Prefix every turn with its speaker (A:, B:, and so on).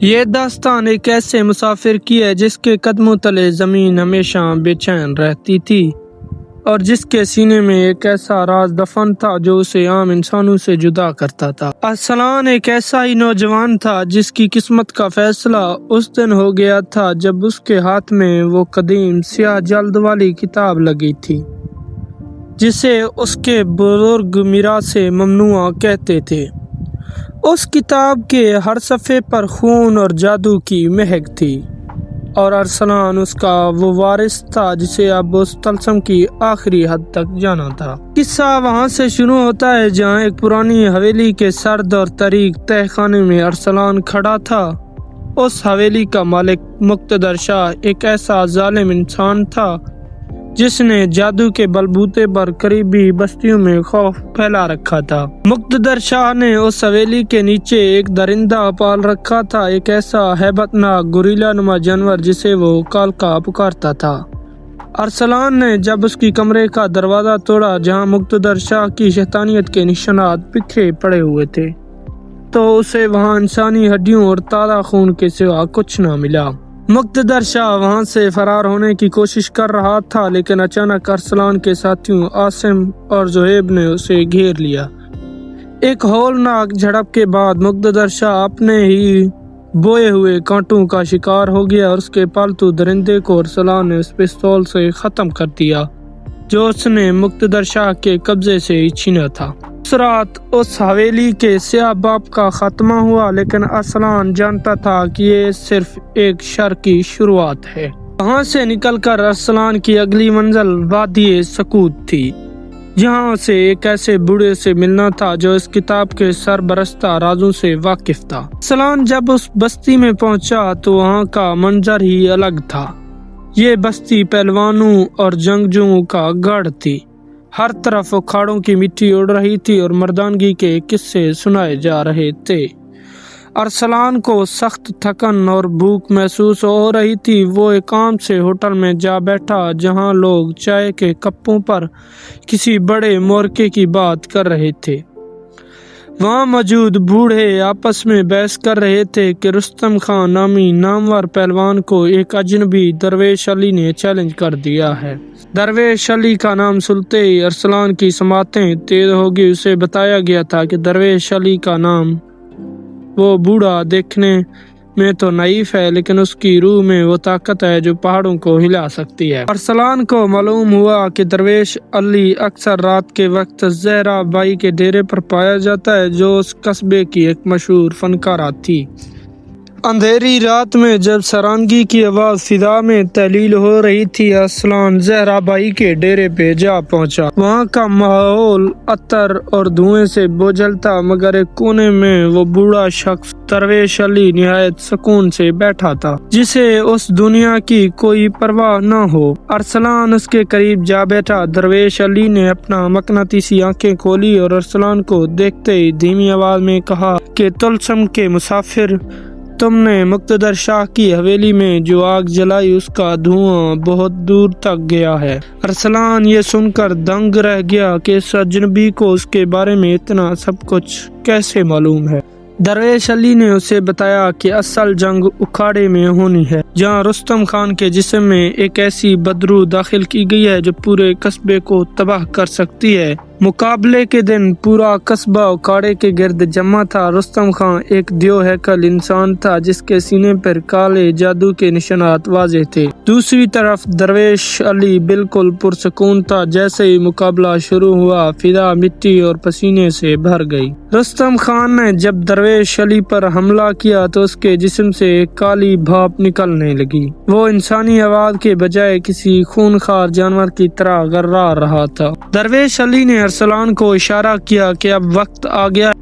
A: یہ داستان ایک ایسے مسافر کی ہے جس کے قدموں تلے زمین ہمیشہ بے چین رہتی تھی اور جس کے سینے میں ایک ایسا راز دفن تھا جو اسے عام انسانوں سے جدا کرتا تھا۔ ارسلان ایک ایسا ہی نوجوان تھا جس کی قسمت کا فیصلہ اس دن ہو گیا تھا جب اس کے ہاتھ میں وہ قدیم سیاہ جلد والی کتاب لگی تھی جسے اس کے بزرگ میراث ممنوعہ کہتے تھے۔ اس کتاب کے ہر صفحے پر خون اور جادو کی مہک تھی اور ارسلان اس کا وہ وارث تھا جسے اب اس طلسم کی آخری حد تک جانا تھا۔ قصہ وہاں سے شروع ہوتا ہے جہاں ایک پرانی حویلی کے سرد اور تاریک تہہ خانے میں ارسلان کھڑا تھا۔ اس حویلی کا مالک مقتدر شاہ ایک ایسا ظالم انسان تھا جس نے جادو کے بلبوتے پر قریبی بستیوں میں خوف پھیلا رکھا تھا۔ مقتدر شاہ نے اس حویلی کے نیچے ایک درندہ پال رکھا تھا، ایک ایسا ہیبت ناک گوریلا نما جانور جسے وہ کالکا پکارتا تھا۔ ارسلان نے جب اس کی کمرے کا دروازہ توڑا جہاں مقتدر شاہ کی شیطانیت کے نشانات بکھرے پڑے ہوئے تھے تو اسے وہاں انسانی ہڈیوں اور تازہ خون کے سوا کچھ نہ ملا۔ مقتدر شاہ وہاں سے فرار ہونے کی کوشش کر رہا تھا لیکن اچانک ارسلان کے ساتھیوں عاصم اور زہیب نے اسے گھیر لیا۔ ایک ہولناک جھڑپ کے بعد مقتدر شاہ اپنے ہی بوئے ہوئے کانٹوں کا شکار ہو گیا اور اس کے پالتو درندے کو ارسلان نے اس پستول سے ختم کر دیا جو اس نے مقتدر شاہ کے قبضے سے چھینا تھا۔ اس رات اس حویلی کے سیاہ باب کا خاتمہ ہوا لیکن ارسلان جانتا تھا کہ یہ صرف ایک شر کی شروعات ہے۔ وہاں سے نکل کر ارسلان کی اگلی منزل وادی سکوت تھی جہاں اسے ایک ایسے بوڑھے سے ملنا تھا جو اس کتاب کے سربرستہ رازوں سے واقف تھا۔ ارسلان جب اس بستی میں پہنچا تو وہاں کا منظر ہی الگ تھا۔ یہ بستی پہلوانوں اور جنگجوؤں کا گڑھ تھی۔ ہر طرف اکھاڑوں کی مٹی اڑ رہی تھی اور مردانگی کے قصے سنائے جا رہے تھے۔ ارسلان کو سخت تھکن اور بھوک محسوس ہو رہی تھی۔ وہ ایک عام سے ہوٹل میں جا بیٹھا جہاں لوگ چائے کے کپوں پر کسی بڑے مورکے کی بات کر رہے تھے۔ وہاں موجود بوڑھے آپس میں بحث کر رہے تھے کہ رستم خان نامی نامور پہلوان کو ایک اجنبی درویش علی نے چیلنج کر دیا ہے۔ درویش علی کا نام سنتے ہی ارسلان کی سماعتیں تیز ہو گئی۔ اسے بتایا گیا تھا کہ درویش علی کا نام وہ بوڑھا دیکھنے میں تو نائف ہے لیکن اس کی روح میں وہ طاقت ہے جو پہاڑوں کو ہلا سکتی ہے۔ ارسلان کو معلوم ہوا کہ درویش علی اکثر رات کے وقت زہرا بائی کے ڈیرے پر پایا جاتا ہے جو اس قصبے کی ایک مشہور فنکارہ تھی۔ اندھیری رات میں جب سرانگی کی آواز فضا میں تحلیل ہو رہی تھی ارسلان زہرا بائی کے ڈیرے پہ جا پہنچا۔ وہاں کا ماحول عطر اور دھوئیں سے بوجھل تھا مگر ایک کونے میں وہ بوڑھا شخص درویش علی نہایت سکون سے بیٹھا تھا جسے اس دنیا کی کوئی پرواہ نہ ہو۔ ارسلان اس کے قریب جا بیٹھا۔ درویش علی نے اپنا مقناطیسی آنکھیں کھولی اور ارسلان کو دیکھتے ہی دھیمی آواز میں کہا کہ طلسم کے مسافر، تم نے مقتدر شاہ کی حویلی میں جو آگ جلائی اس کا دھواں بہت دور تک گیا ہے۔ ارسلان یہ سن کر دنگ رہ گیا کہ اس اجنبی کو اس کے بارے میں اتنا سب کچھ کیسے معلوم ہے۔ درویش علی نے اسے بتایا کہ اصل جنگ اکھاڑے میں ہونی ہے جہاں رستم خان کے جسم میں ایک ایسی بدرو داخل کی گئی ہے جو پورے قصبے کو تباہ کر سکتی ہے۔ مقابلے کے دن پورا قصبہ اکھاڑے کے گرد جمع تھا۔ رستم خان ایک دیو ہیکل انسان تھا جس کے سینے پر کالے جادو کے نشانات واضح تھے۔ دوسری طرف درویش علی بالکل پرسکون تھا۔ جیسے ہی مقابلہ شروع ہوا فضا مٹی اور پسینے سے بھر گئی۔ رستم خان نے جب درویش علی پر حملہ کیا تو اس کے جسم سے ایک کالی بھاپ نکلنے لگی۔ وہ انسانی آواز کے بجائے کسی خونخوار جانور کی طرح غرار رہا تھا۔ درویش علی نے ارسلان کو اشارہ کیا کہ اب وقت آ گیا